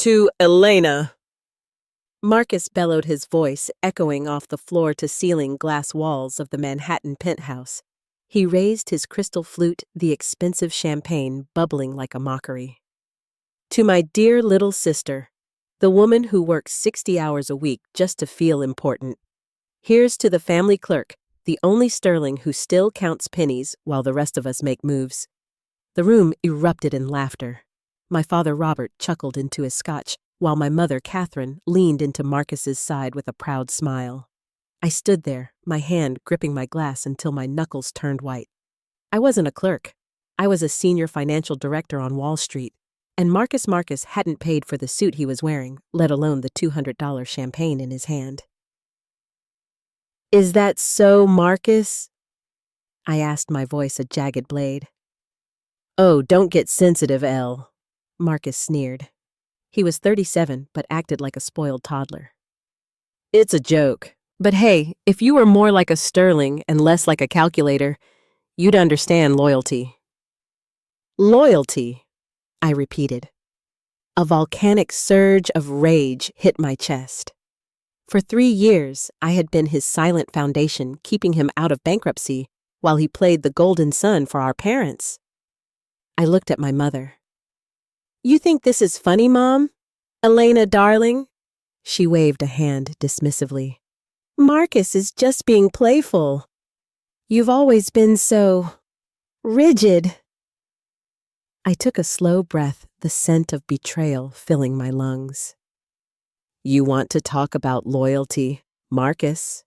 To Elena. Marcus bellowed, his voice echoing off the floor-to-ceiling glass walls of the Manhattan penthouse. He raised his crystal flute, the expensive champagne bubbling like a mockery. To my dear little sister, the woman who works 60 hours a week just to feel important. Here's to the family clerk, the only sterling who still counts pennies while the rest of us make moves. The room erupted in laughter. My father Robert chuckled into his scotch, while my mother Catherine leaned into Marcus's side with a proud smile. I stood there, my hand gripping my glass until my knuckles turned white. I wasn't a clerk. I was a senior financial director on Wall Street, and Marcus hadn't paid for the suit he was wearing, let alone the $200 champagne in his hand. "Is that so, Marcus?" I asked, my voice a jagged blade. "Oh, don't get sensitive, Elle," Marcus sneered. He was 37, but acted like a spoiled toddler. "It's a joke. But hey, if you were more like a sterling and less like a calculator, you'd understand loyalty." "Loyalty," I repeated. A volcanic surge of rage hit my chest. For 3 years, I had been his silent foundation, keeping him out of bankruptcy while he played the golden son for our parents. I looked at my mother. "You think this is funny, Mom? Elena, darling?" She waved a hand dismissively. "Marcus is just being playful. You've always been so rigid." I took a slow breath, the scent of betrayal filling my lungs. "You want to talk about loyalty, Marcus?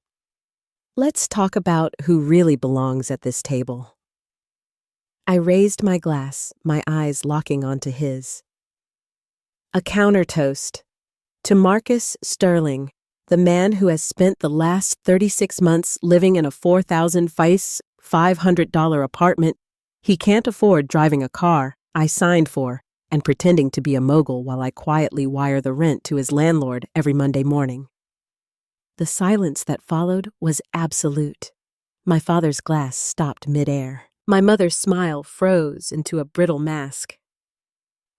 Let's talk about who really belongs at this table." I raised my glass, my eyes locking onto his. A counter toast to Marcus Sterling, the man who has spent the last 36 months living in a $4,500 apartment he can't afford, driving a car I signed for, and pretending to be a mogul while I quietly wire the rent to his landlord every Monday morning. The silence that followed was absolute. My father's glass stopped midair. My mother's smile froze into a brittle mask.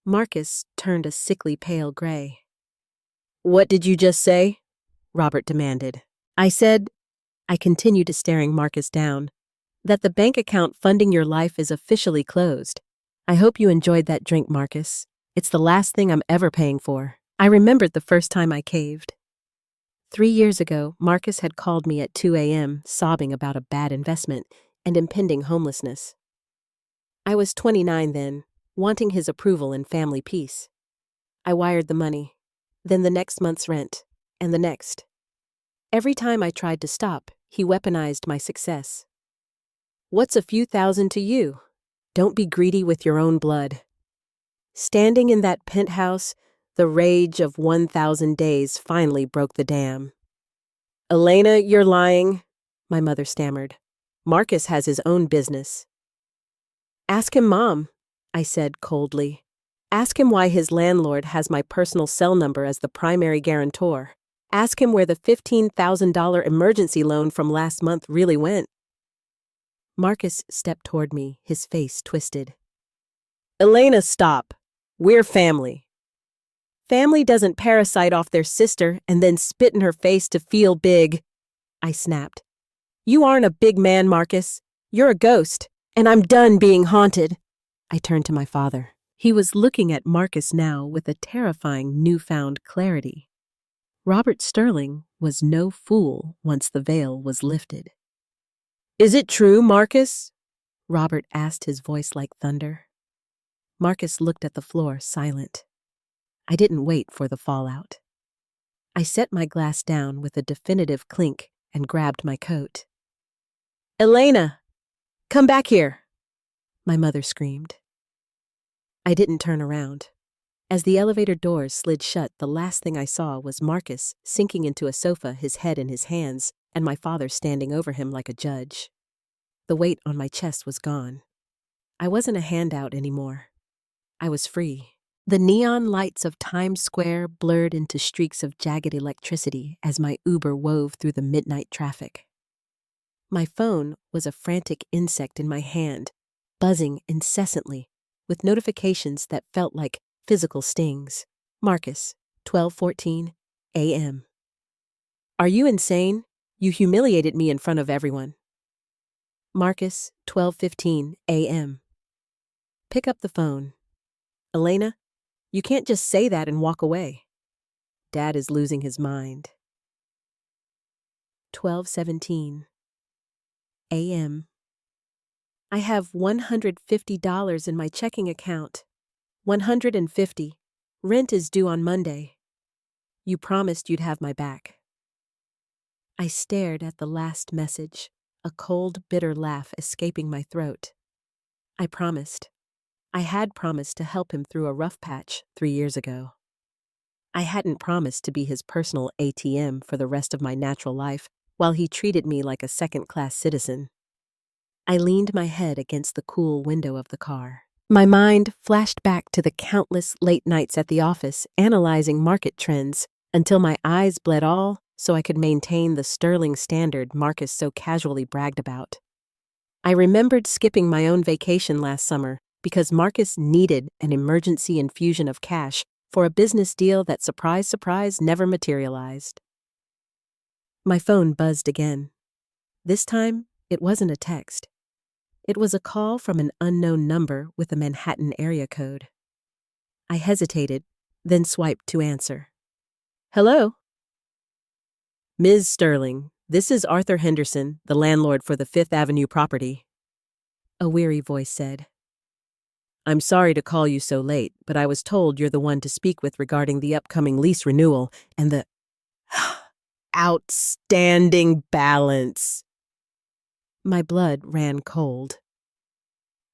Marcus turned a sickly pale gray. "What did you just say?" Robert demanded. I continued staring Marcus down, "that the bank account funding your life is officially closed. I hope you enjoyed that drink, Marcus. It's the last thing I'm ever paying for." I remembered the first time I caved. 3 years ago, Marcus had called me at 2 a.m., sobbing about a bad investment and impending homelessness. I was 29 then, wanting his approval and family peace. I wired the money, then the next month's rent, and the next. Every time I tried to stop, he weaponized my success. "What's a few thousand to you? Don't be greedy with your own blood." Standing in that penthouse, the rage of 1,000 days finally broke the dam. "Elena, you're lying," my mother stammered. "Marcus has his own business." "Ask him, Mom," I said coldly. "Ask him why his landlord has my personal cell number as the primary guarantor. Ask him where the $15,000 emergency loan from last month really went." Marcus stepped toward me, his face twisted. "Elena, stop. We're family." "Family doesn't parasite off their sister and then spit in her face to feel big," I snapped. "You aren't a big man, Marcus. You're a ghost, and I'm done being haunted." I turned to my father. He was looking at Marcus now with a terrifying newfound clarity. Robert Sterling was no fool once the veil was lifted. "Is it true, Marcus?" Robert asked, his voice like thunder. Marcus looked at the floor, silent. I didn't wait for the fallout. I set my glass down with a definitive clink and grabbed my coat. "Elena, come back here," my mother screamed. I didn't turn around. As the elevator doors slid shut, the last thing I saw was Marcus sinking into a sofa, his head in his hands, and my father standing over him like a judge. The weight on my chest was gone. I wasn't a handout anymore. I was free. The neon lights of Times Square blurred into streaks of jagged electricity as my Uber wove through the midnight traffic. My phone was a frantic insect in my hand, buzzing incessantly, with notifications that felt like physical stings. Marcus, 12:14 a.m. Are you insane? You humiliated me in front of everyone. Marcus, 12:15 a.m. Pick up the phone. Elena, you can't just say that and walk away. Dad is losing his mind. 12:17 a.m. I have $150 in my checking account. 150. Rent is due on Monday. You promised you'd have my back. I stared at the last message, a cold, bitter laugh escaping my throat. I promised. I had promised to help him through a rough patch 3 years ago. I hadn't promised to be his personal ATM for the rest of my natural life while he treated me like a second-class citizen. I leaned my head against the cool window of the car. My mind flashed back to the countless late nights at the office analyzing market trends until my eyes bled all so I could maintain the sterling standard Marcus so casually bragged about. I remembered skipping my own vacation last summer because Marcus needed an emergency infusion of cash for a business deal that, surprise, surprise, never materialized. My phone buzzed again. This time, it wasn't a text. It was a call from an unknown number with a Manhattan area code. I hesitated, then swiped to answer. Hello? Ms. Sterling, this is Arthur Henderson, the landlord for the Fifth Avenue property. A weary voice said. I'm sorry to call you so late, but I was told you're the one to speak with regarding the upcoming lease renewal and the outstanding balance. My blood ran cold.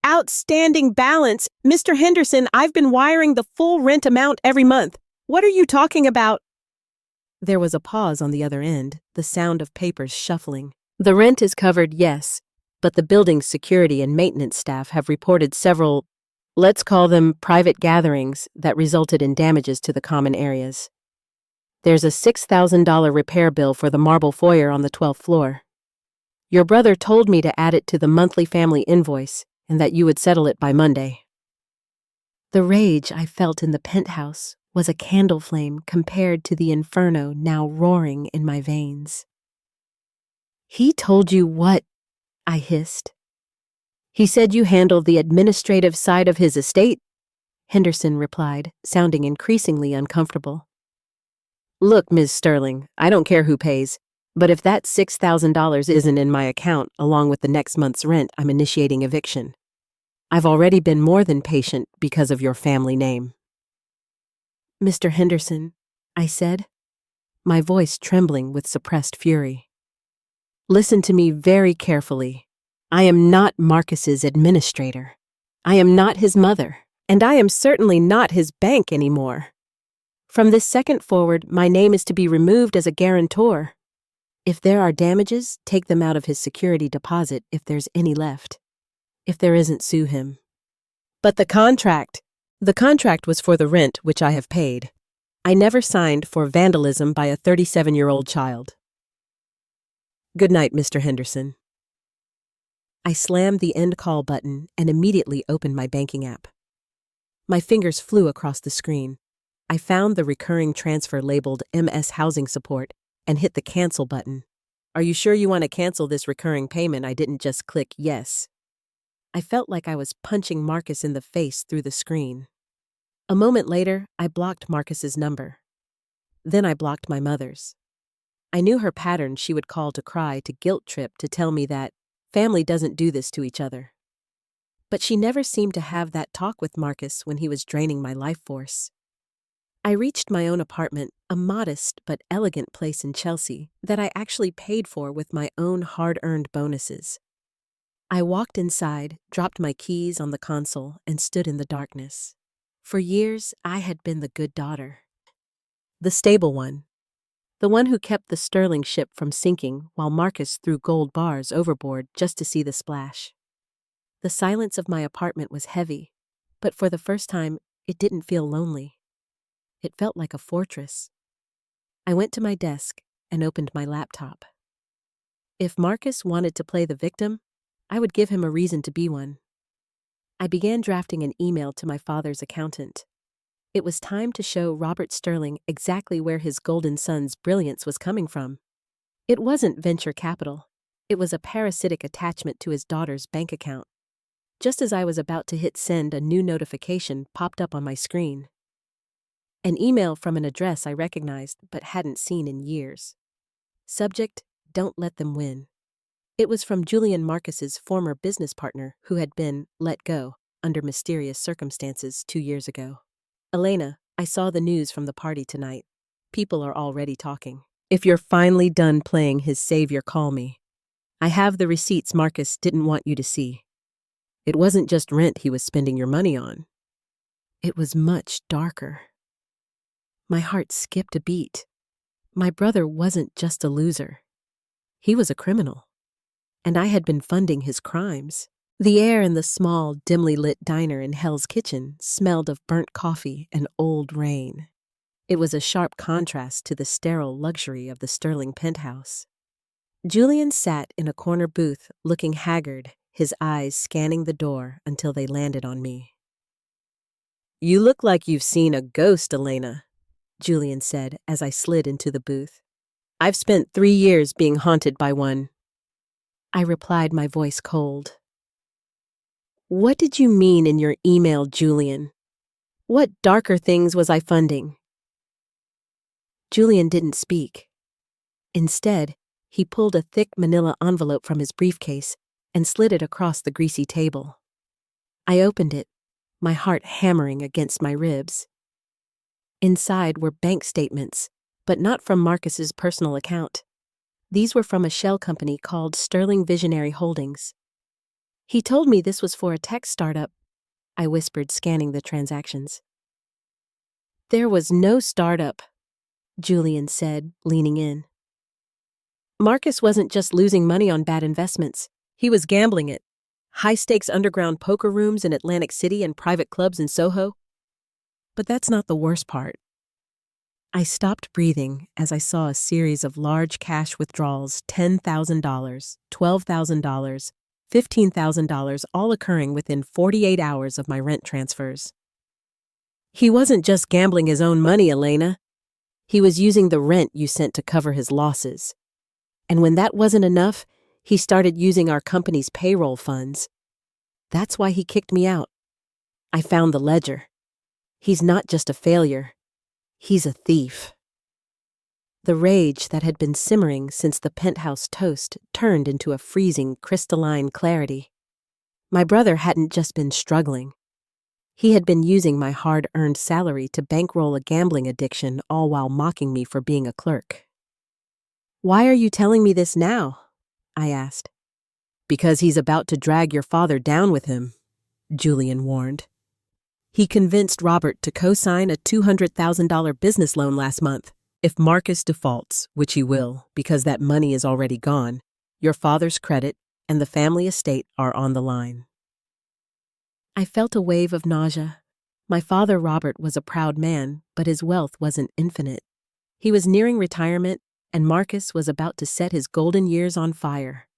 Outstanding balance? Mr. Henderson, I've been wiring the full rent amount every month. What are you talking about? There was a pause on the other end, the sound of papers shuffling. The rent is covered, yes, but the building's security and maintenance staff have reported several, let's call them private gatherings, that resulted in damages to the common areas. There's a $6,000 repair bill for the marble foyer on the 12th floor. Your brother told me to add it to the monthly family invoice and that you would settle it by Monday. The rage I felt in the penthouse was a candle flame compared to the inferno now roaring in my veins. He told you what? I hissed. He said you handled the administrative side of his estate, Henderson replied, sounding increasingly uncomfortable. Look, Ms. Sterling, I don't care who pays, but if that $6,000 isn't in my account along with the next month's rent, I'm initiating eviction. I've already been more than patient because of your family name. Mr. Henderson, I said, my voice trembling with suppressed fury. Listen to me very carefully. I am not Marcus's administrator. I am not his mother, and I am certainly not his bank anymore. From this second forward, my name is to be removed as a guarantor. If there are damages, take them out of his security deposit if there's any left. If there isn't, sue him. But the contract was for the rent, which I have paid. I never signed for vandalism by a 37-year-old child. Good night, Mr. Henderson. I slammed the end call button and immediately opened my banking app. My fingers flew across the screen. I found the recurring transfer labeled MS Housing Support and hit the cancel button. Are you sure you want to cancel this recurring payment? I didn't just click yes. I felt like I was punching Marcus in the face through the screen. A moment later, I blocked Marcus's number. Then I blocked my mother's. I knew her pattern. She would call to cry, to guilt trip, to tell me that family doesn't do this to each other. But she never seemed to have that talk with Marcus when he was draining my life force. I reached my own apartment, a modest but elegant place in Chelsea that I actually paid for with my own hard-earned bonuses. I walked inside, dropped my keys on the console, and stood in the darkness. For years, I had been the good daughter. The stable one. The one who kept the Sterling ship from sinking while Marcus threw gold bars overboard just to see the splash. The silence of my apartment was heavy, but for the first time, it didn't feel lonely. It felt like a fortress. I went to my desk and opened my laptop. If Marcus wanted to play the victim, I would give him a reason to be one. I began drafting an email to my father's accountant. It was time to show Robert Sterling exactly where his golden son's brilliance was coming from. It wasn't venture capital. It was a parasitic attachment to his daughter's bank account. Just as I was about to hit send, a new notification popped up on my screen. An email from an address I recognized but hadn't seen in years. Subject: Don't let them win. It was from Julian Marcus's former business partner who had been let go under mysterious circumstances 2 years ago. Elena, I saw the news from the party tonight. People are already talking. If you're finally done playing his savior, call me. I have the receipts Marcus didn't want you to see. It wasn't just rent he was spending your money on. It was much darker. My heart skipped a beat. My brother wasn't just a loser. He was a criminal. And I had been funding his crimes. The air in the small, dimly lit diner in Hell's Kitchen smelled of burnt coffee and old rain. It was a sharp contrast to the sterile luxury of the Sterling penthouse. Julian sat in a corner booth, looking haggard, his eyes scanning the door until they landed on me. "You look like you've seen a ghost, Elena," Julian said as I slid into the booth. "I've spent 3 years being haunted by one." I replied, my voice cold. "What did you mean in your email, Julian? What darker things was I funding?" Julian didn't speak. Instead, he pulled a thick manila envelope from his briefcase and slid it across the greasy table. I opened it, my heart hammering against my ribs. Inside were bank statements, but not from Marcus's personal account. These were from a shell company called Sterling Visionary Holdings. "He told me this was for a tech startup," I whispered, scanning the transactions. "There was no startup," Julian said, leaning in. "Marcus wasn't just losing money on bad investments. He was gambling it. High-stakes underground poker rooms in Atlantic City and private clubs in Soho. But that's not the worst part." I stopped breathing as I saw a series of large cash withdrawals, $10,000, $12,000, $15,000, all occurring within 48 hours of my rent transfers. "He wasn't just gambling his own money, Elena. He was using the rent you sent to cover his losses. And when that wasn't enough, he started using our company's payroll funds. That's why he kicked me out. I found the ledger. He's not just a failure. He's a thief." The rage that had been simmering since the penthouse toast turned into a freezing, crystalline clarity. My brother hadn't just been struggling. He had been using my hard-earned salary to bankroll a gambling addiction, all while mocking me for being a clerk. "Why are you telling me this now?" I asked. "Because he's about to drag your father down with him," Julian warned. "He convinced Robert to co-sign a $200,000 business loan last month. If Marcus defaults, which he will, because that money is already gone, your father's credit and the family estate are on the line." I felt a wave of nausea. My father, Robert, was a proud man, but his wealth wasn't infinite. He was nearing retirement, and Marcus was about to set his golden years on fire.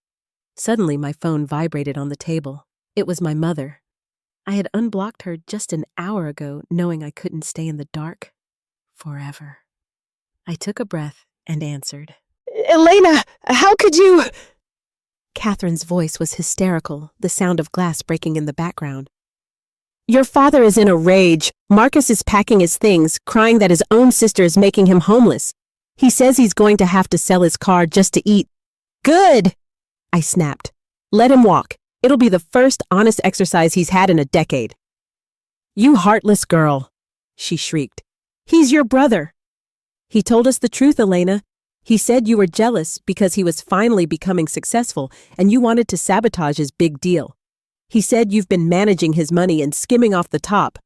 Suddenly, my phone vibrated on the table. It was my mother. I had unblocked her just an hour ago, knowing I couldn't stay in the dark forever. I took a breath and answered. "Elena, how could you?" Catherine's voice was hysterical, the sound of glass breaking in the background. "Your father is in a rage. Marcus is packing his things, crying that his own sister is making him homeless. He says he's going to have to sell his car just to eat." "Good!" I snapped. "Let him walk. It'll be the first honest exercise he's had in a decade." "You heartless girl," she shrieked. "He's your brother." "He told us the truth, Elena. He said you were jealous because he was finally becoming successful and you wanted to sabotage his big deal. He said you've been managing his money and skimming off the top."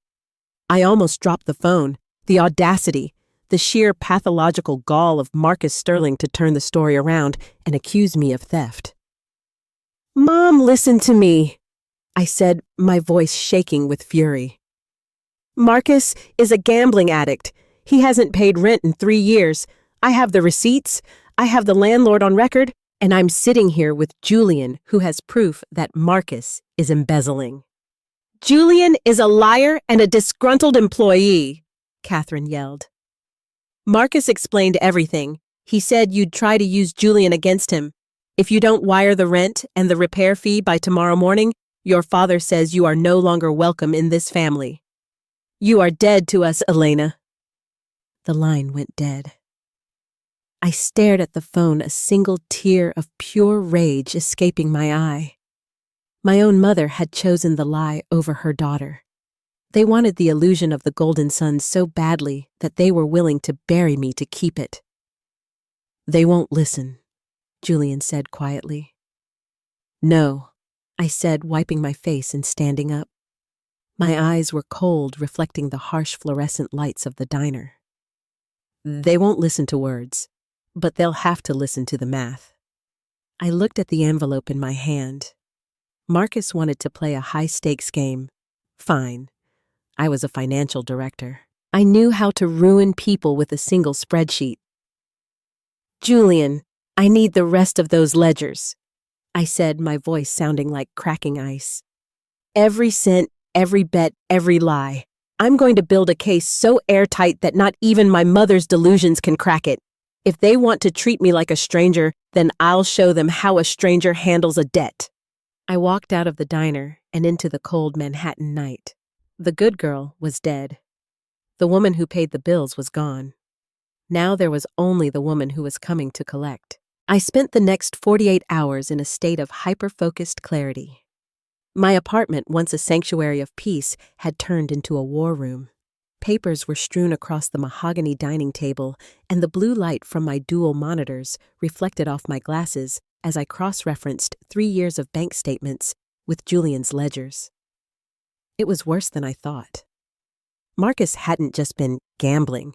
I almost dropped the phone. The audacity, the sheer pathological gall of Marcus Sterling to turn the story around and accuse me of theft. "Mom, listen to me," I said, my voice shaking with fury. "Marcus is a gambling addict. He hasn't paid rent in 3 years. I have the receipts, I have the landlord on record, and I'm sitting here with Julian, who has proof that Marcus is embezzling. Julian is a liar and a disgruntled employee." Catherine yelled. Marcus explained everything. He said you'd try to use Julian against him. If you don't wire the rent and the repair fee by tomorrow morning, your father says you are no longer welcome in this family. You are dead to us, Elena. The line went dead. I stared at the phone, a single tear of pure rage escaping my eye. My own mother had chosen the lie over her daughter. They wanted the illusion of the golden sun so badly that they were willing to bury me to keep it. They won't listen, Julian said quietly. No, I said, wiping my face and standing up. My eyes were cold, reflecting the harsh fluorescent lights of the diner. They won't listen to words, but they'll have to listen to the math. I looked at the envelope in my hand. Marcus wanted to play a high-stakes game. Fine. I was a financial director. I knew how to ruin people with a single spreadsheet. Julian, I need the rest of those ledgers, I said, my voice sounding like cracking ice. Every cent, every bet, every lie. I'm going to build a case so airtight that not even my mother's delusions can crack it. If they want to treat me like a stranger, then I'll show them how a stranger handles a debt. I walked out of the diner and into the cold Manhattan night. The good girl was dead. The woman who paid the bills was gone. Now there was only the woman who was coming to collect. I spent the next 48 hours in a state of hyper-focused clarity. My apartment, once a sanctuary of peace, had turned into a war room. Papers were strewn across the mahogany dining table, and the blue light from my dual monitors reflected off my glasses as I cross-referenced 3 years of bank statements with Julian's ledgers. It was worse than I thought. Marcus hadn't just been gambling.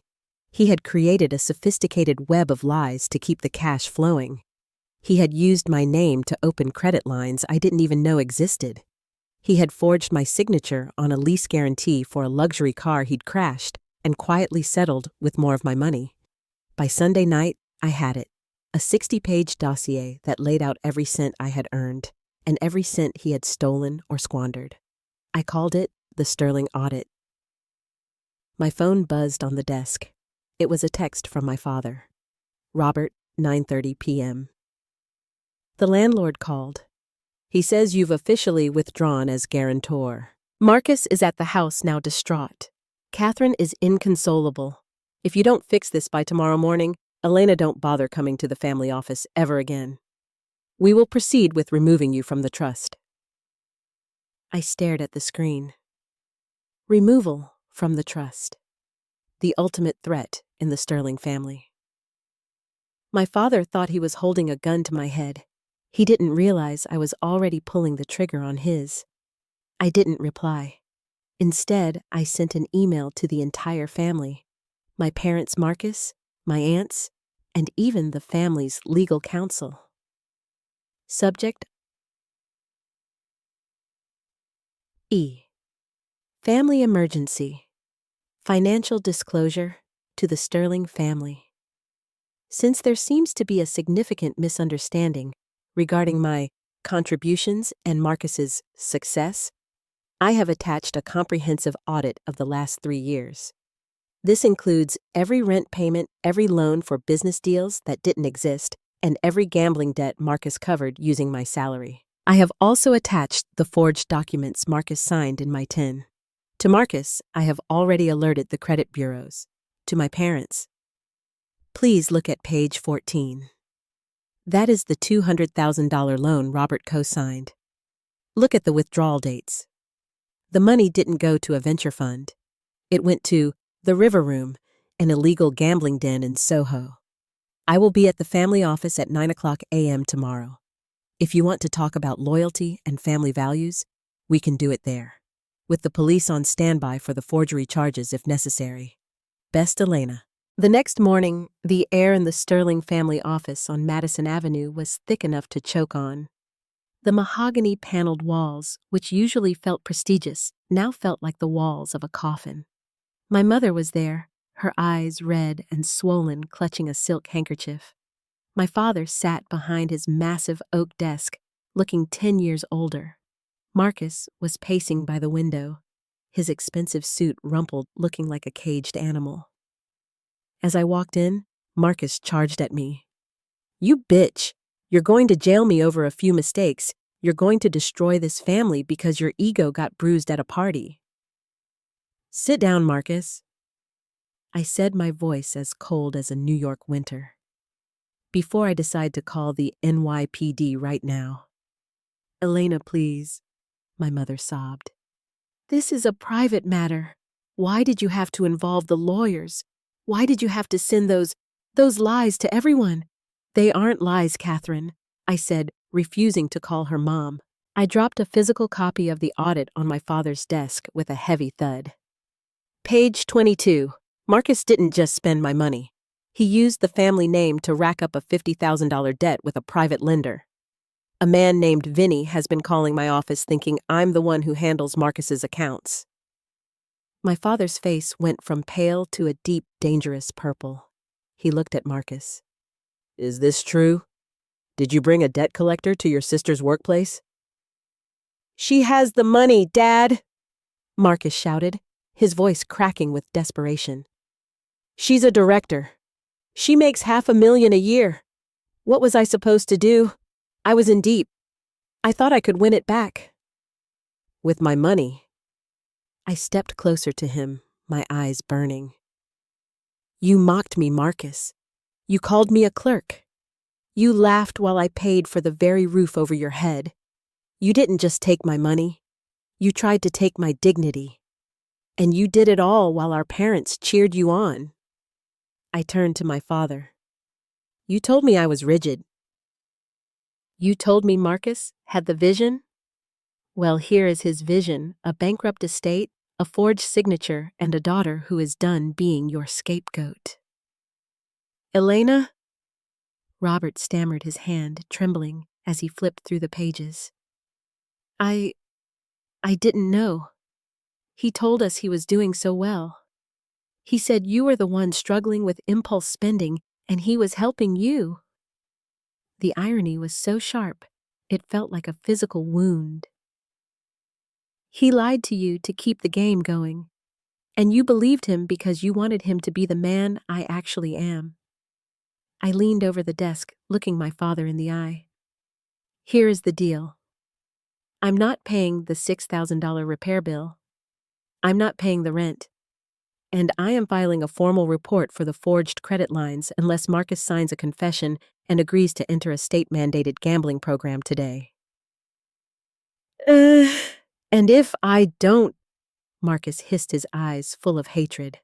He had created a sophisticated web of lies to keep the cash flowing. He had used my name to open credit lines I didn't even know existed. He had forged my signature on a lease guarantee for a luxury car he'd crashed and quietly settled with more of my money. By Sunday night, I had it. A 60-page dossier that laid out every cent I had earned and every cent he had stolen or squandered. I called it the Sterling Audit. My phone buzzed on the desk. It was a text from my father. Robert, 9:30 p.m. The landlord called. He says you've officially withdrawn as guarantor. Marcus is at the house now, distraught. Catherine is inconsolable. If you don't fix this by tomorrow morning, Elena, don't bother coming to the family office ever again. We will proceed with removing you from the trust. I stared at the screen. Removal from the trust. The ultimate threat in the Sterling family. My father thought he was holding a gun to my head. He didn't realize I was already pulling the trigger on his. I didn't reply. Instead, I sent an email to the entire family. My parents, Marcus, my aunts, and even the family's legal counsel. Subject: E. Family emergency. Financial disclosure to the Sterling family. Since there seems to be a significant misunderstanding regarding my contributions and Marcus's success, I have attached a comprehensive audit of the last 3 years. This includes every rent payment, every loan for business deals that didn't exist, and every gambling debt Marcus covered using my salary. I have also attached the forged documents Marcus signed in my tin. To Marcus, I have already alerted the credit bureaus. To my parents, please look at page 14. That is the $200,000 loan Robert co-signed. Look at the withdrawal dates. The money didn't go to a venture fund. It went to the River Room, an illegal gambling den in Soho. I will be at the family office at 9:00 a.m. tomorrow. If you want to talk about loyalty and family values, we can do it there, with the police on standby for the forgery charges if necessary. Best, Elena. The next morning, the air in the Sterling family office on Madison Avenue was thick enough to choke on. The mahogany-paneled walls, which usually felt prestigious, now felt like the walls of a coffin. My mother was there, her eyes red and swollen, clutching a silk handkerchief. My father sat behind his massive oak desk, looking 10 years older. Marcus was pacing by the window, his expensive suit rumpled, looking like a caged animal. As I walked in, Marcus charged at me. "You bitch! You're going to jail me over a few mistakes. You're going to destroy this family because your ego got bruised at a party." "Sit down, Marcus," I said, my voice as cold as a New York winter. "Before I decide to call the NYPD right now." "Elena, please," my mother sobbed. "This is a private matter. Why did you have to involve the lawyers? Why did you have to send those lies to everyone?" "They aren't lies, Catherine," I said, refusing to call her mom. I dropped a physical copy of the audit on my father's desk with a heavy thud. Page 22. Marcus didn't just spend my money. He used the family name to rack up a $50,000 debt with a private lender. A man named Vinny has been calling my office thinking I'm the one who handles Marcus's accounts. My father's face went from pale to a deep, dangerous purple. He looked at Marcus. "Is this true? Did you bring a debt collector to your sister's workplace?" "She has the money, Dad," Marcus shouted, his voice cracking with desperation. "She's a director. She makes $500,000 a year. What was I supposed to do? I was in deep. I thought I could win it back." "With my money." I stepped closer to him, my eyes burning. "You mocked me, Marcus. You called me a clerk. You laughed while I paid for the very roof over your head. You didn't just take my money. You tried to take my dignity. And you did it all while our parents cheered you on." I turned to my father. "You told me I was rigid. You told me Marcus had the vision? Well, here is his vision, a bankrupt estate, a forged signature, and a daughter who is done being your scapegoat." "Elena?" Robert stammered, his hand trembling as he flipped through the pages. I didn't know. He told us he was doing so well. He said you were the one struggling with impulse spending, and he was helping you." The irony was so sharp, it felt like a physical wound. "He lied to you to keep the game going, and you believed him because you wanted him to be the man I actually am." I leaned over the desk, looking my father in the eye. "Here is the deal. I'm not paying the $6,000 repair bill. I'm not paying the rent. And I am filing a formal report for the forged credit lines unless Marcus signs a confession and agrees to enter a state-mandated gambling program today." And if I don't," Marcus hissed, his eyes full of hatred.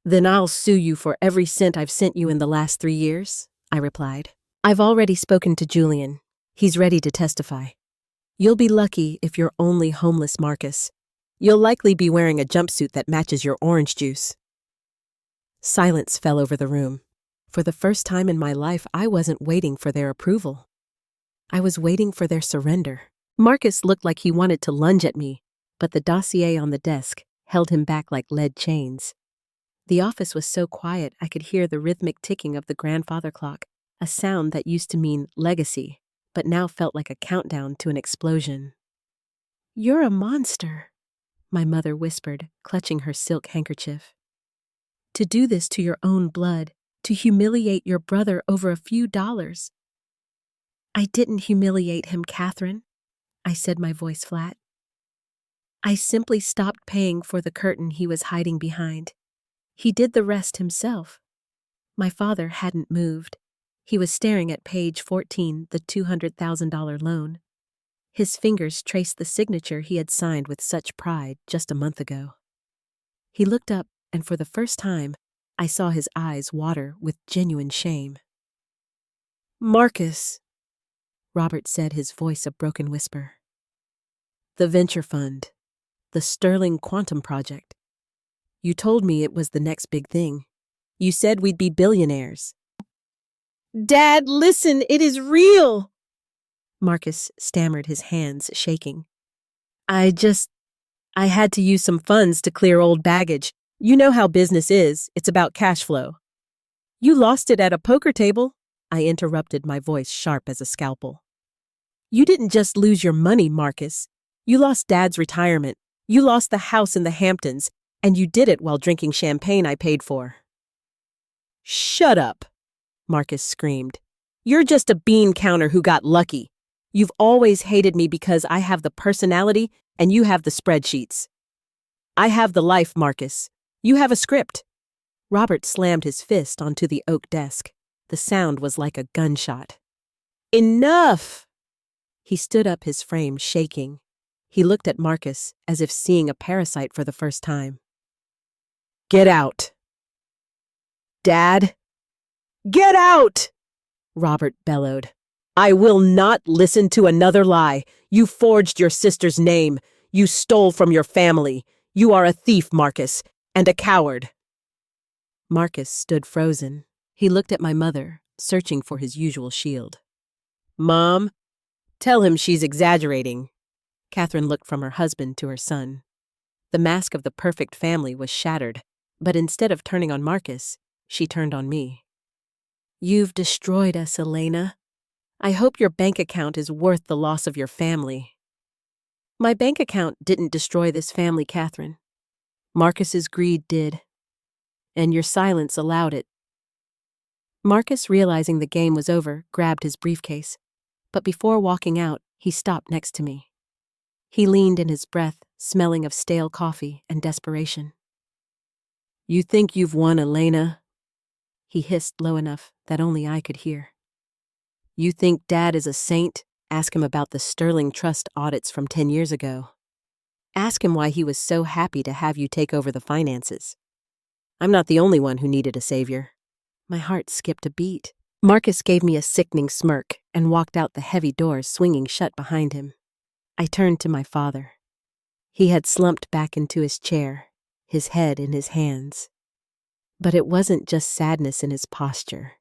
"Then I'll sue you for every cent I've sent you in the last 3 years," I replied. "I've already spoken to Julian. He's ready to testify. You'll be lucky if you're only homeless, Marcus. You'll likely be wearing a jumpsuit that matches your orange juice." Silence fell over the room. For the first time in my life, I wasn't waiting for their approval. I was waiting for their surrender. Marcus looked like he wanted to lunge at me, but the dossier on the desk held him back like lead chains. The office was so quiet I could hear the rhythmic ticking of the grandfather clock, a sound that used to mean legacy, but now felt like a countdown to an explosion. "You're a monster," my mother whispered, clutching her silk handkerchief. "To do this to your own blood, to humiliate your brother over a few dollars." "I didn't humiliate him, Catherine," I said, my voice flat. "I simply stopped paying for the curtain he was hiding behind. He did the rest himself." My father hadn't moved. He was staring at page 14, the $200,000 loan. His fingers traced the signature he had signed with such pride just a month ago. He looked up, and for the first time, I saw his eyes water with genuine shame. "Marcus," Robert said, his voice a broken whisper. "The venture fund. The Sterling Quantum Project. You told me it was the next big thing. You said we'd be billionaires." "Dad, listen, it is real," Marcus stammered, his hands shaking. I had to use some funds to clear old baggage. You know how business is. It's about cash flow." "You lost it at a poker table," I interrupted, my voice sharp as a scalpel. "You didn't just lose your money, Marcus. You lost Dad's retirement, You lost the house in the Hamptons, and you did it while drinking champagne I paid for." "Shut up," Marcus screamed. "You're just a bean counter who got lucky. You've always hated me because I have the personality and you have the spreadsheets. I have the life, Marcus. You have a script." Robert slammed his fist onto the oak desk. The sound was like a gunshot. "Enough!" He stood up, his frame shaking. He looked at Marcus as if seeing a parasite for the first time. "Get out." "Dad?" "Get out!" Robert bellowed. "I will not listen to another lie. You forged your sister's name. You stole from your family. You are a thief, Marcus, and a coward." Marcus stood frozen. He looked at my mother, searching for his usual shield. "Mom, tell him she's exaggerating." Catherine looked from her husband to her son. The mask of the perfect family was shattered, but instead of turning on Marcus, she turned on me. "You've destroyed us, Elena. I hope your bank account is worth the loss of your family." "My bank account didn't destroy this family, Catherine. Marcus's greed did. And your silence allowed it." Marcus, realizing the game was over, grabbed his briefcase. But before walking out, he stopped next to me. He leaned in his breath, smelling of stale coffee and desperation. "You think you've won, Elena?" He hissed low enough that only I could hear. "You think Dad is a saint? Ask him about the Sterling Trust audits from 10 years ago. Ask him why he was so happy to have you take over the finances. I'm not the only one who needed a savior." My heart skipped a beat. Marcus gave me a sickening smirk and walked out, the heavy doors swinging shut behind him. I turned to my father. He had slumped back into his chair, his head in his hands. But it wasn't just sadness in his posture.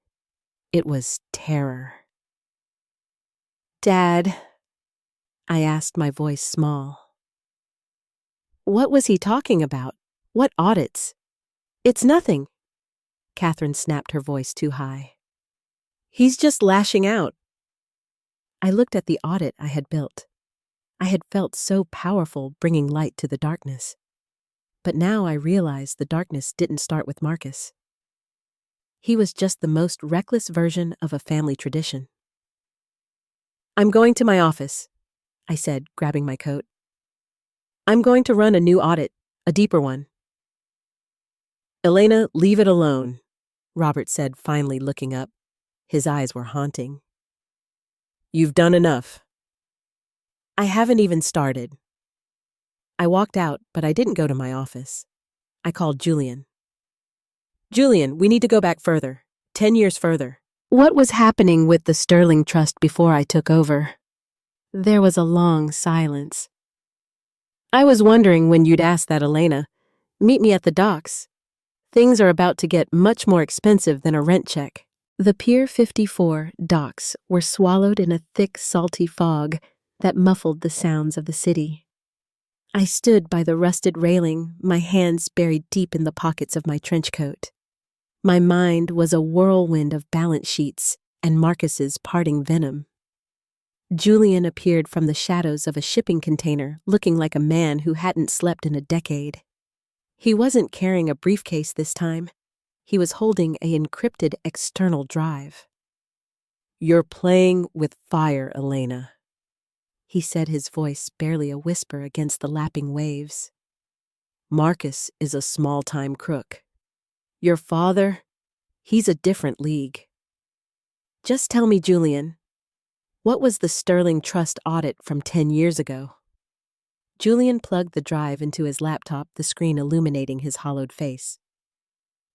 It was terror. "Dad," I asked, my voice small. "What was he talking about? What audits?" "It's nothing." Catherine snapped, her voice too high. "He's just lashing out." I looked at the audit I had built. I had felt so powerful, bringing light to the darkness. But now I realized the darkness didn't start with Marcus. He was just the most reckless version of a family tradition. "I'm going to my office," I said, grabbing my coat. "I'm going to run a new audit, a deeper one." "Elena, leave it alone," Robert said, finally looking up. His eyes were haunting. "You've done enough." "I haven't even started." I walked out, but I didn't go to my office. I called Julian. "Julian, we need to go back further. 10 years further. What was happening with the Sterling Trust before I took over?" There was a long silence. "I was wondering when you'd ask that, Elena. Meet me at the docks. Things are about to get much more expensive than a rent check." The Pier 54 docks were swallowed in a thick, salty fog that muffled the sounds of the city. I stood by the rusted railing, my hands buried deep in the pockets of my trench coat. My mind was a whirlwind of balance sheets and Marcus's parting venom. Julian appeared from the shadows of a shipping container, looking like a man who hadn't slept in a decade. He wasn't carrying a briefcase this time. He was holding an encrypted external drive. "You're playing with fire, Elena," he said, his voice barely a whisper against the lapping waves. "Marcus is a small-time crook. Your father, he's a different league. Just tell me, Julian, what was the Sterling Trust audit from 10 years ago?" Julian plugged the drive into his laptop, the screen illuminating his hollowed face.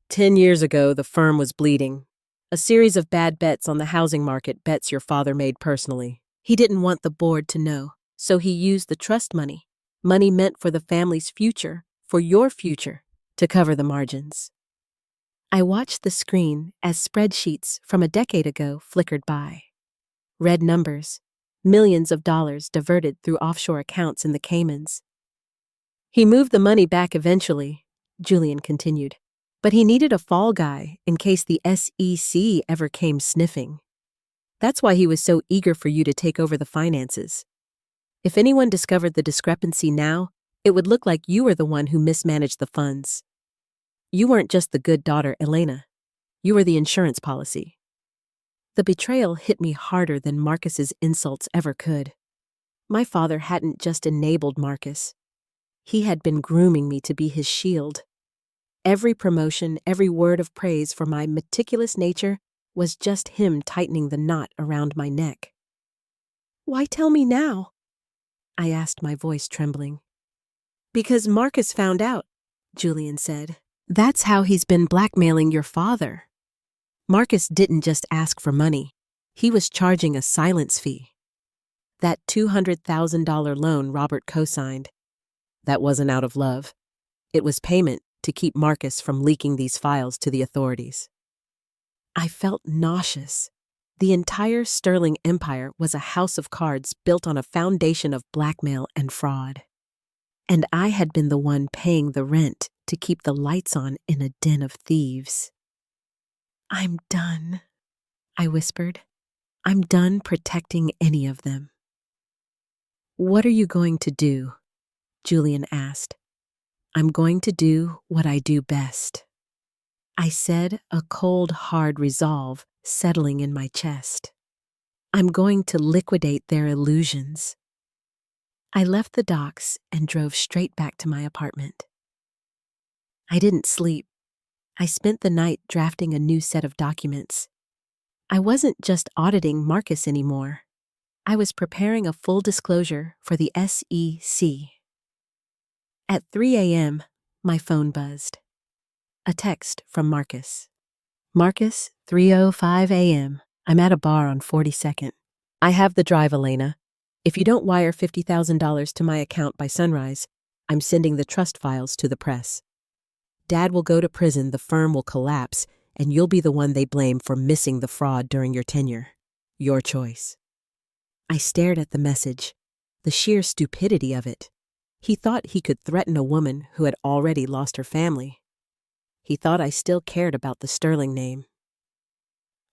10 years ago, the firm was bleeding. A series of bad bets on the housing market, bets your father made personally. He didn't want the board to know, so he used the trust money meant for the family's future, for your future, to cover the margins. I watched the screen as spreadsheets from a decade ago flickered by. Red numbers, millions of dollars diverted through offshore accounts in the Caymans. "He moved the money back eventually," Julian continued. "But he needed a fall guy in case the SEC ever came sniffing. That's why he was so eager for you to take over the finances. If anyone discovered the discrepancy now, It would look like you were the one who mismanaged the funds. You weren't just the good daughter, Elena. You were the insurance policy. The betrayal hit me harder than Marcus's insults ever could. My father hadn't just enabled Marcus. He had been grooming me to be his shield. Every promotion, every word of praise for my meticulous nature was just him tightening the knot around my neck. "Why tell me now?" I asked, my voice trembling. "Because Marcus found out," Julian said. "That's how he's been blackmailing your father." Marcus didn't just ask for money. He was charging a silence fee. That $200,000 loan Robert co-signed, that wasn't out of love. It was payment to keep Marcus from leaking these files to the authorities. I felt nauseous. The entire Sterling Empire was a house of cards built on a foundation of blackmail and fraud. And I had been the one paying the rent to keep the lights on in a den of thieves. "I'm done," I whispered. "I'm done protecting any of them." "What are you going to do?" Julian asked. "I'm going to do what I do best," I said, a cold, hard resolve settling in my chest. "I'm going to liquidate their illusions." I left the docks and drove straight back to my apartment. I didn't sleep. I spent the night drafting a new set of documents. I wasn't just auditing Marcus anymore. I was preparing a full disclosure for the SEC. At 3 a.m., my phone buzzed. A text from Marcus. "Marcus, 3:05 a.m. I'm at a bar on 42nd. I have the drive, Elena. If you don't wire $50,000 to my account by sunrise, I'm sending the trust files to the press. Dad will go to prison, the firm will collapse, and you'll be the one they blame for missing the fraud during your tenure. Your choice." I stared at the message. The sheer stupidity of it. He thought he could threaten a woman who had already lost her family. He thought I still cared about the Sterling name.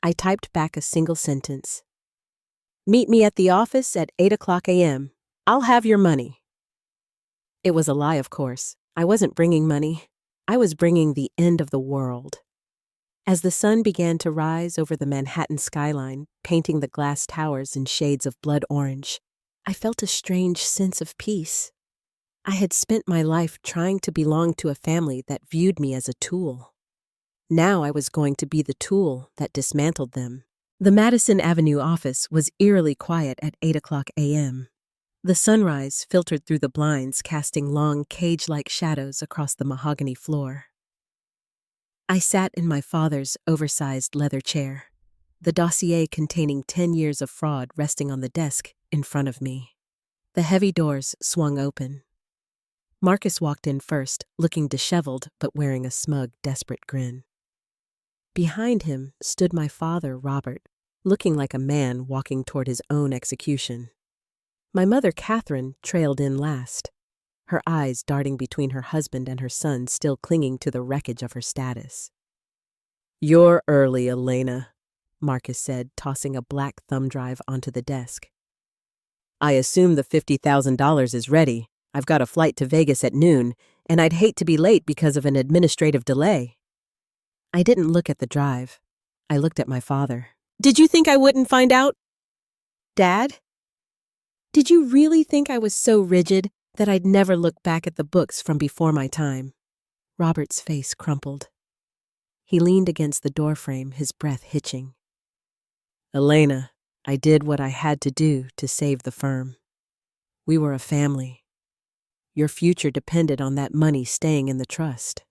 I typed back a single sentence. "Meet me at the office at 8 a.m. I'll have your money." It was a lie, of course. I wasn't bringing money. I was bringing the end of the world. As the sun began to rise over the Manhattan skyline, painting the glass towers in shades of blood orange, I felt a strange sense of peace. I had spent my life trying to belong to a family that viewed me as a tool. Now I was going to be the tool that dismantled them. The Madison Avenue office was eerily quiet at 8 a.m. The sunrise filtered through the blinds, casting long, cage-like shadows across the mahogany floor. I sat in my father's oversized leather chair, the dossier containing 10 years of fraud resting on the desk in front of me. The heavy doors swung open. Marcus walked in first, looking disheveled but wearing a smug, desperate grin. Behind him stood my father, Robert, looking like a man walking toward his own execution. My mother, Catherine, trailed in last, her eyes darting between her husband and her son still clinging to the wreckage of her status. "You're early, Elena," Marcus said, tossing a black thumb drive onto the desk. "I assume the $50,000 is ready. I've got a flight to Vegas at noon, and I'd hate to be late because of an administrative delay." I didn't look at the drive. I looked at my father. "Did you think I wouldn't find out? Dad? Did you really think I was so rigid that I'd never look back at the books from before my time?" Robert's face crumpled. He leaned against the doorframe, his breath hitching. "Elena, I did what I had to do to save the firm. We were a family. Your future depended on that money staying in the trust."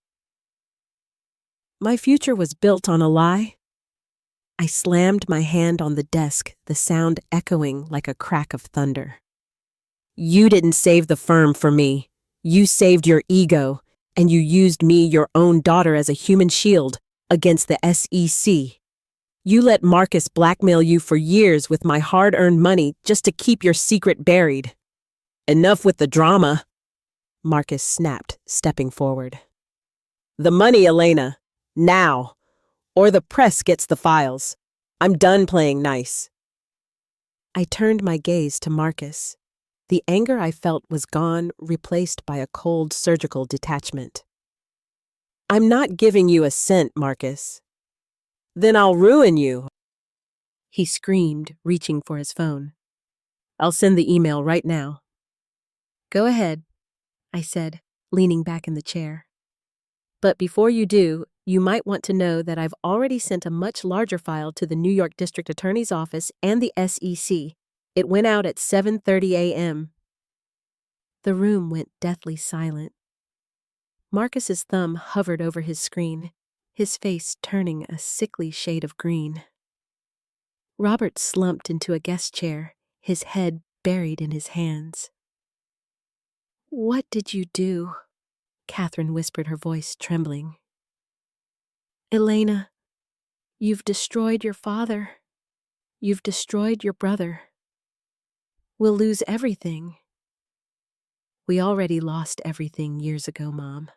"My future was built on a lie?" I slammed my hand on the desk, the sound echoing like a crack of thunder. "You didn't save the firm for me. You saved your ego, and you used me, your own daughter, as a human shield against the SEC. You let Marcus blackmail you for years with my hard-earned money just to keep your secret buried." "Enough with the drama," Marcus snapped, stepping forward. "The money, Elena. Now. Or the press gets the files. I'm done playing nice." I turned my gaze to Marcus. The anger I felt was gone, replaced by a cold surgical detachment. "I'm not giving you a cent, Marcus." "Then I'll ruin you," he screamed, reaching for his phone. "I'll send the email right now." "Go ahead," I said, leaning back in the chair. "But before you do, you might want to know that I've already sent a much larger file to the New York District Attorney's Office and the SEC. It went out at 7:30 a.m. The room went deathly silent. Marcus's thumb hovered over his screen, his face turning a sickly shade of green. Robert slumped into a guest chair, his head buried in his hands. "What did you do?" Catherine whispered, her voice trembling. "Elena, you've destroyed your father. You've destroyed your brother. We'll lose everything." "We already lost everything years ago, Mom.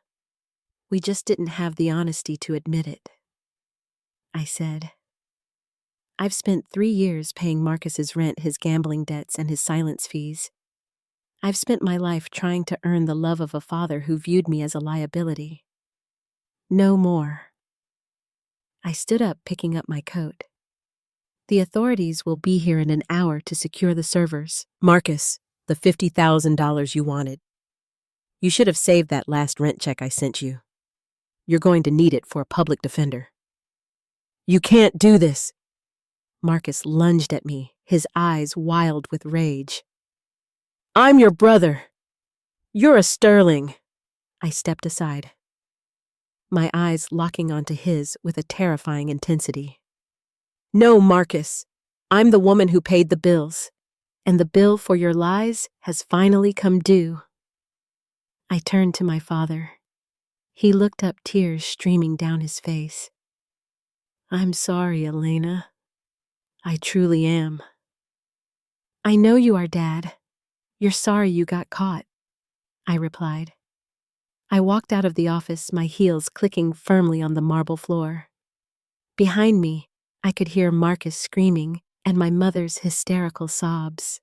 We just didn't have the honesty to admit it," I said. "I've spent 3 years paying Marcus's rent, his gambling debts, and his silence fees. I've spent my life trying to earn the love of a father who viewed me as a liability. No more." I stood up, picking up my coat. "The authorities will be here in an hour to secure the servers." "Marcus, the $50,000 you wanted. You should have saved that last rent check I sent you. You're going to need it for a public defender." "You can't do this." Marcus lunged at me, his eyes wild with rage. "I'm your brother. You're a Sterling." I stepped aside, my eyes locking onto his with a terrifying intensity. "No, Marcus. I'm the woman who paid the bills, and the bill for your lies has finally come due." I turned to my father. He looked up, tears streaming down his face. "I'm sorry, Elena. I truly am." "I know you are, Dad. You're sorry you got caught," I replied. I walked out of the office, my heels clicking firmly on the marble floor. Behind me, I could hear Marcus screaming and my mother's hysterical sobs.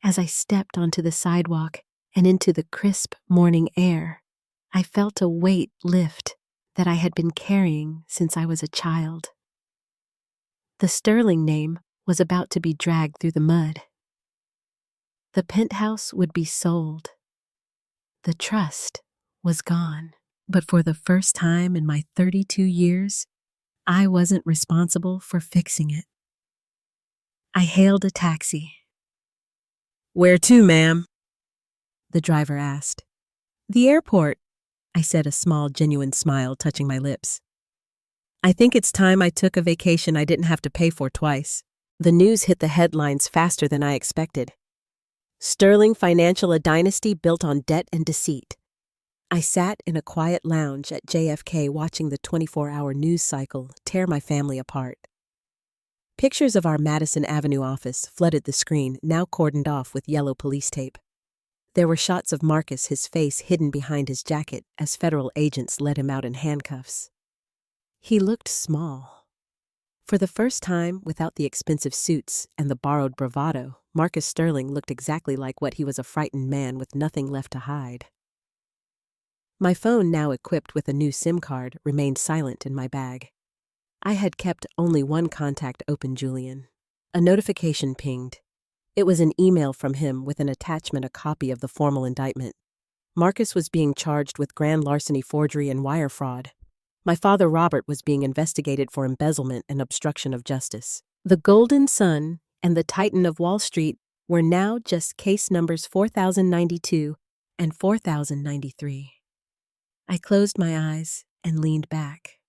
As I stepped onto the sidewalk and into the crisp morning air, I felt a weight lift that I had been carrying since I was a child. The Sterling name was about to be dragged through the mud. The penthouse would be sold. The trust was gone. But for the first time in my 32 years, I wasn't responsible for fixing it. I hailed a taxi. "Where to, ma'am?" the driver asked. "The airport," I said, a small, genuine smile touching my lips. "I think it's time I took a vacation I didn't have to pay for twice." The news hit the headlines faster than I expected. Sterling Financial, a dynasty built on debt and deceit. I sat in a quiet lounge at JFK watching the 24-hour news cycle tear my family apart. Pictures of our Madison Avenue office flooded the screen, now cordoned off with yellow police tape. There were shots of Marcus, his face hidden behind his jacket, as federal agents led him out in handcuffs. He looked small. For the first time, without the expensive suits and the borrowed bravado, Marcus Sterling looked exactly like what he was, a frightened man with nothing left to hide. My phone, now equipped with a new SIM card, remained silent in my bag. I had kept only one contact open, Julian. A notification pinged. It was an email from him with an attachment, a copy of the formal indictment. Marcus was being charged with grand larceny, forgery, and wire fraud. My father, Robert, was being investigated for embezzlement and obstruction of justice. The Golden Sun and the Titan of Wall Street were now just case numbers 4092 and 4093. I closed my eyes and leaned back.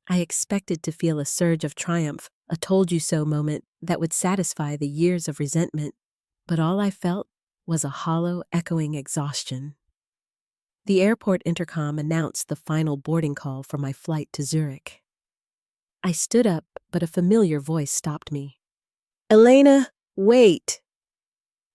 I expected to feel a surge of triumph, a told-you-so moment that would satisfy the years of resentment, but all I felt was a hollow, echoing exhaustion. The airport intercom announced the final boarding call for my flight to Zurich. I stood up, but a familiar voice stopped me. "Elena, wait!"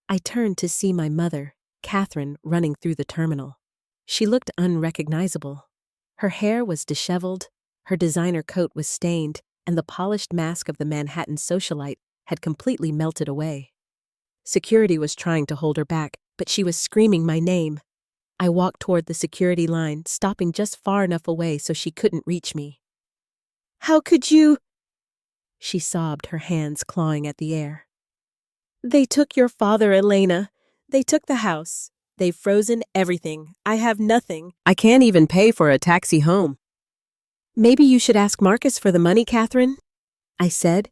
I turned to see my mother, Catherine, running through the terminal. She looked unrecognizable. Her hair was disheveled, her designer coat was stained, and the polished mask of the Manhattan socialite had completely melted away. Security was trying to hold her back, but she was screaming my name. I walked toward the security line, stopping just far enough away so she couldn't reach me. "How could you?" she sobbed, her hands clawing at the air. "They took your father, Elena. They took the house. They've frozen everything. I have nothing. I can't even pay for a taxi home." "Maybe you should ask Marcus for the money, Catherine," I said,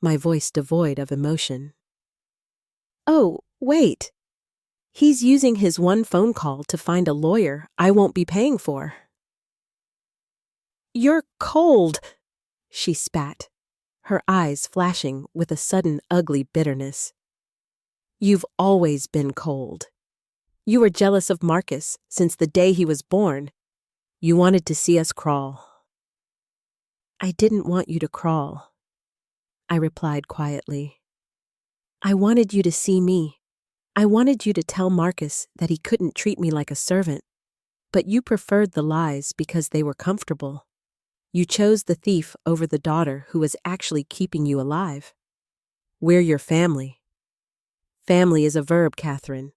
my voice devoid of emotion. "Oh, wait. He's using his one phone call to find a lawyer I won't be paying for." "You're cold," she spat, her eyes flashing with a sudden ugly bitterness. "You've always been cold. You were jealous of Marcus since the day he was born. You wanted to see us crawl." "I didn't want you to crawl," I replied quietly. "I wanted you to see me. I wanted you to tell Marcus that he couldn't treat me like a servant. But you preferred the lies because they were comfortable. You chose the thief over the daughter who was actually keeping you alive. We're your family." "Family is a verb, Catherine.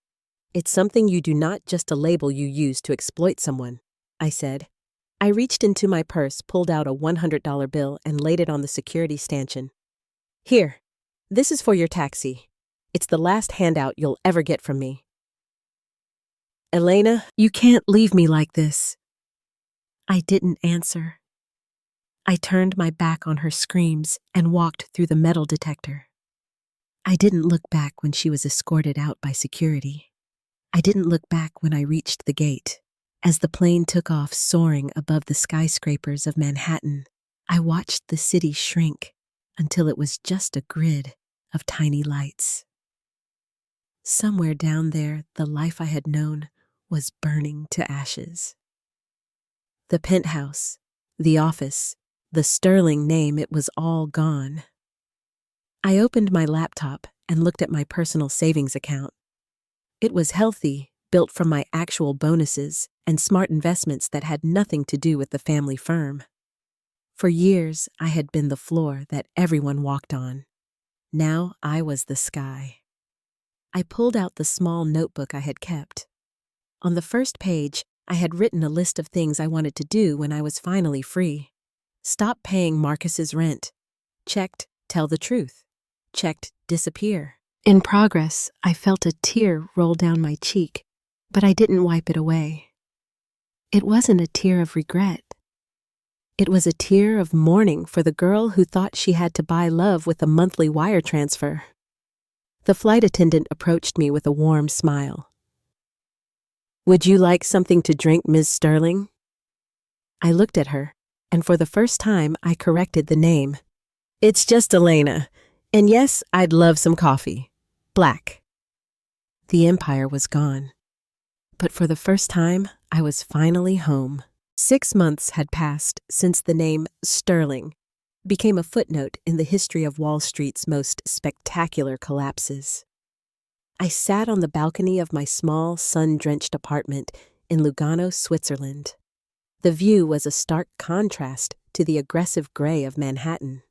It's something you do, not just a label you use to exploit someone," I said. I reached into my purse, pulled out a $100 bill, and laid it on the security stanchion. "Here, this is for your taxi. It's the last handout you'll ever get from me." "Elena, you can't leave me like this." I didn't answer. I turned my back on her screams and walked through the metal detector. I didn't look back when she was escorted out by security. I didn't look back when I reached the gate. As the plane took off, soaring above the skyscrapers of Manhattan, I watched the city shrink until it was just a grid of tiny lights. Somewhere down there, the life I had known was burning to ashes. The penthouse, the office, the sterling name, it was all gone. I opened my laptop and looked at my personal savings account. It was healthy, built from my actual bonuses and smart investments that had nothing to do with the family firm. For years, I had been the floor that everyone walked on. Now I was the sky. I pulled out the small notebook I had kept. On the first page, I had written a list of things I wanted to do when I was finally free. Stop paying Marcus's rent. Checked, tell the truth. Checked, disappear. In progress, I felt a tear roll down my cheek, but I didn't wipe it away. It wasn't a tear of regret. It was a tear of mourning for the girl who thought she had to buy love with a monthly wire transfer. The flight attendant approached me with a warm smile. "Would you like something to drink, Ms. Sterling?" I looked at her, and for the first time I corrected the name. "It's just Elena. And yes, I'd love some coffee. Black." The empire was gone. But for the first time, I was finally home. 6 months had passed since the name Sterling became a footnote in the history of Wall Street's most spectacular collapses. I sat on the balcony of my small, sun-drenched apartment in Lugano, Switzerland. The view was a stark contrast to the aggressive gray of Manhattan.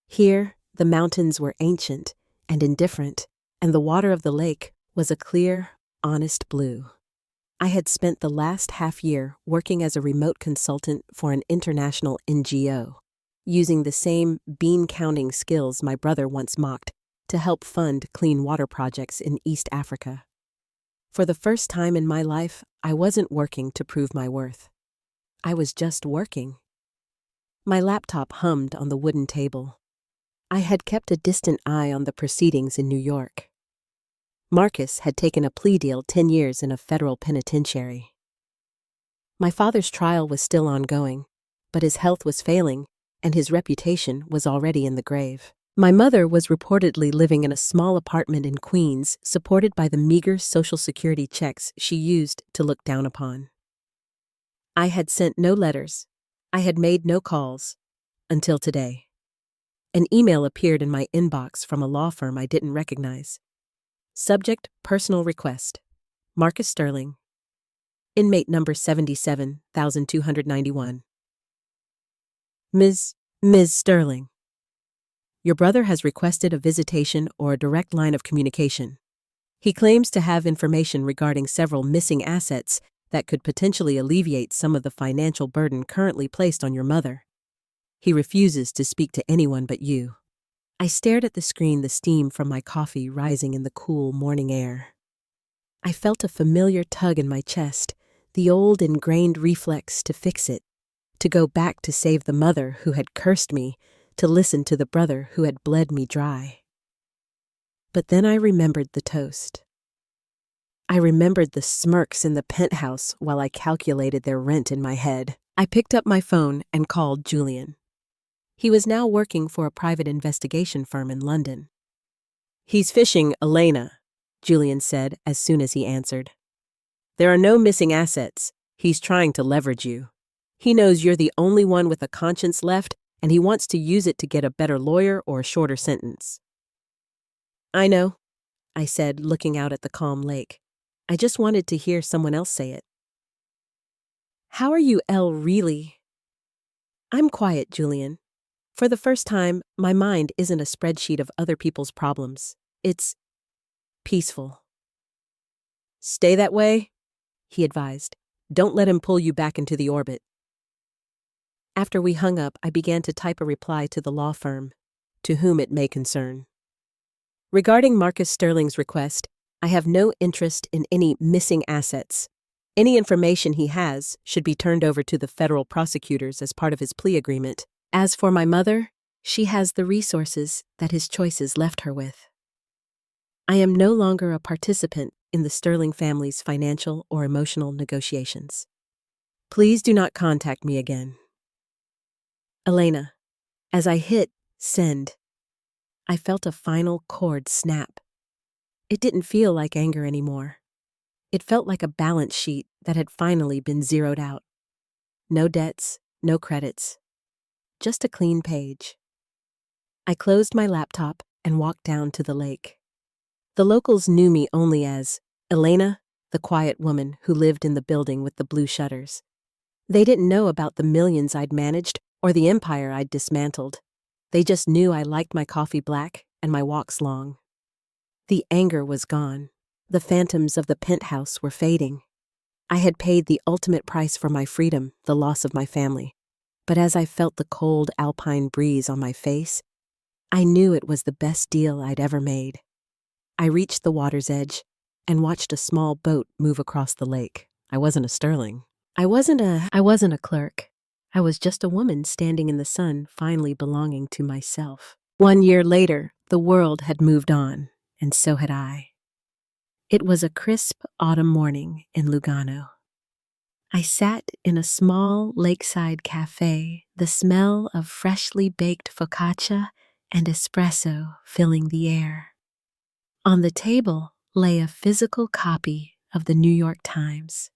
Here, the mountains were ancient and indifferent, and the water of the lake was a clear, honest blue. I had spent the last half-year working as a remote consultant for an international NGO, using the same bean-counting skills my brother once mocked to help fund clean water projects in East Africa. For the first time in my life, I wasn't working to prove my worth. I was just working. My laptop hummed on the wooden table. I had kept a distant eye on the proceedings in New York. Marcus had taken a plea deal 10 years in a federal penitentiary. My father's trial was still ongoing, but his health was failing, and his reputation was already in the grave. My mother was reportedly living in a small apartment in Queens, supported by the meager Social Security checks she used to look down upon. I had sent no letters. I had made no calls. Until today. An email appeared in my inbox from a law firm I didn't recognize. Subject, personal request. Marcus Sterling. Inmate number 77,291. Ms. Sterling. Your brother has requested a visitation or a direct line of communication. He claims to have information regarding several missing assets that could potentially alleviate some of the financial burden currently placed on your mother. He refuses to speak to anyone but you. I stared at the screen, the steam from my coffee rising in the cool morning air. I felt a familiar tug in my chest, the old ingrained reflex to fix it, to go back to save the mother who had cursed me, to listen to the brother who had bled me dry. But then I remembered the toast. I remembered the smirks in the penthouse while I calculated their rent in my head. I picked up my phone and called Julian. He was now working for a private investigation firm in London. "He's fishing Elena," Julian said as soon as he answered. "There are no missing assets. He's trying to leverage you. He knows you're the only one with a conscience left, and he wants to use it to get a better lawyer or a shorter sentence." "I know," I said, looking out at the calm lake. I just wanted to hear someone else say it. "How are you, Elle, really?" "I'm quiet, Julian. For the first time, my mind isn't a spreadsheet of other people's problems. It's peaceful." "Stay that way," he advised. "Don't let him pull you back into the orbit." After we hung up, I began to type a reply to the law firm, to whom it may concern. Regarding Marcus Sterling's request, I have no interest in any missing assets. Any information he has should be turned over to the federal prosecutors as part of his plea agreement. As for my mother, she has the resources that his choices left her with. I am no longer a participant in the Sterling family's financial or emotional negotiations. Please do not contact me again. Elena. As I hit send, I felt a final chord snap. It didn't feel like anger anymore. It felt like a balance sheet that had finally been zeroed out. No debts, no credits. Just a clean page. I closed my laptop and walked down to the lake. The locals knew me only as Elena, the quiet woman who lived in the building with the blue shutters. They didn't know about the millions I'd managed or the empire I'd dismantled. They just knew I liked my coffee black and my walks long. The anger was gone. The phantoms of the penthouse were fading. I had paid the ultimate price for my freedom, the loss of my family. But as I felt the cold alpine breeze on my face, I knew it was the best deal I'd ever made. I reached the water's edge and watched a small boat move across the lake. I wasn't a Sterling. I wasn't a clerk. I was just a woman standing in the sun, finally belonging to myself. 1 year later, the world had moved on, and so had I. It was a crisp autumn morning in Lugano. I sat in a small lakeside cafe, the smell of freshly baked focaccia and espresso filling the air. On the table lay a physical copy of the New York Times.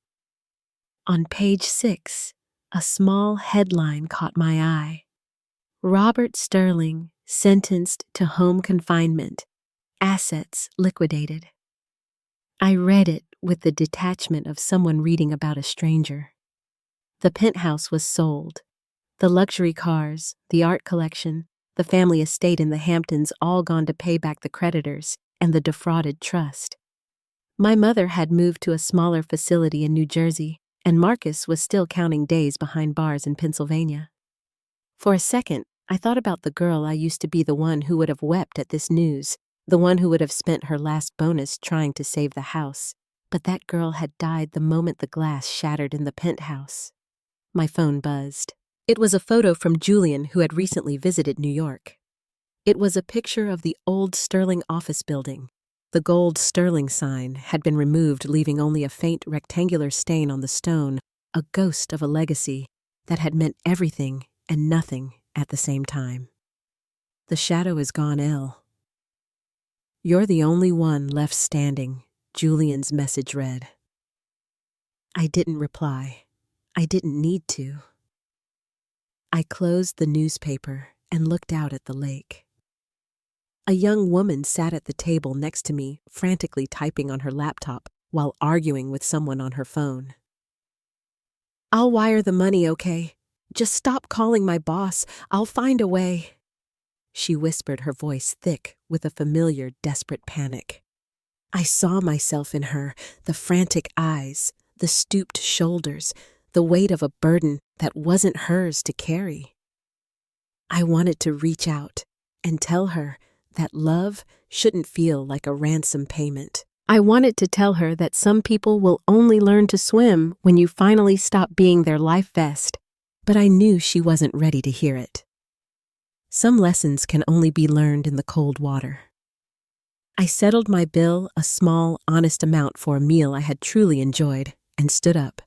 On page 6, a small headline caught my eye. Robert Sterling sentenced to home confinement, assets liquidated. I read it with the detachment of someone reading about a stranger. The penthouse was sold. The luxury cars, the art collection, the family estate in the Hamptons all gone to pay back the creditors and the defrauded trust. My mother had moved to a smaller facility in New Jersey, and Marcus was still counting days behind bars in Pennsylvania. For a second, I thought about the girl I used to be, the one who would have wept at this news, the one who would have spent her last bonus trying to save the house. But that girl had died the moment the glass shattered in the penthouse. My phone buzzed. It was a photo from Julian, who had recently visited New York. It was a picture of the old Sterling office building. The gold Sterling sign had been removed, leaving only a faint rectangular stain on the stone, a ghost of a legacy that had meant everything and nothing at the same time. "The shadow is gone, Elle. You're the only one left standing," Julian's message read. I didn't reply. I didn't need to. I closed the newspaper and looked out at the lake. A young woman sat at the table next to me, frantically typing on her laptop while arguing with someone on her phone. "I'll wire the money, okay? Just stop calling my boss. I'll find a way." she whispered, her voice thick with a familiar, desperate panic. I saw myself in her, the frantic eyes, the stooped shoulders, the weight of a burden that wasn't hers to carry. I wanted to reach out and tell her that love shouldn't feel like a ransom payment. I wanted to tell her that some people will only learn to swim when you finally stop being their life vest, but I knew she wasn't ready to hear it. Some lessons can only be learned in the cold water. I settled my bill, a small, honest amount for a meal I had truly enjoyed, and stood up.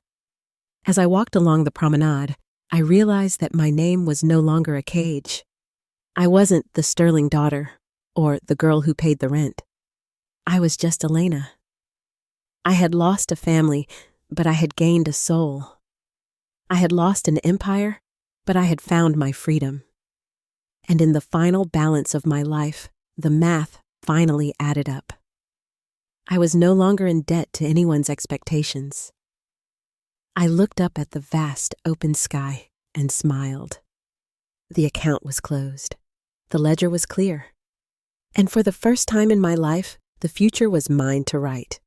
As I walked along the promenade, I realized that my name was no longer a cage. I wasn't the sterling daughter or the girl who paid the rent. I was just Elena. I had lost a family, but I had gained a soul. I had lost an empire, but I had found my freedom. And in the final balance of my life, the math finally added up. I was no longer in debt to anyone's expectations. I looked up at the vast open sky and smiled. The account was closed. The ledger was clear. And for the first time in my life, the future was mine to write.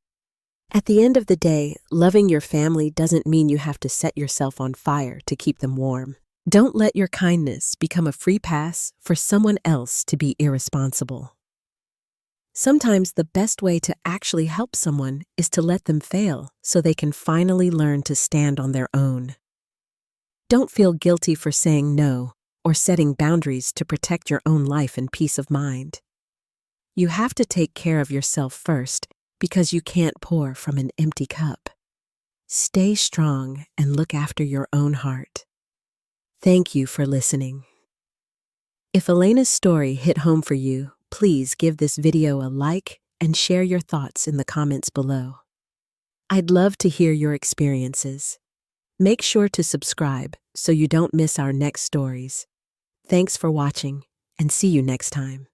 At the end of the day, loving your family doesn't mean you have to set yourself on fire to keep them warm. Don't let your kindness become a free pass for someone else to be irresponsible. Sometimes the best way to actually help someone is to let them fail so they can finally learn to stand on their own. Don't feel guilty for saying no or setting boundaries to protect your own life and peace of mind. You have to take care of yourself first because you can't pour from an empty cup. Stay strong and look after your own heart. Thank you for listening. If Elena's story hit home for you, please give this video a like and share your thoughts in the comments below. I'd love to hear your experiences. Make sure to subscribe so you don't miss our next stories. Thanks for watching, and see you next time.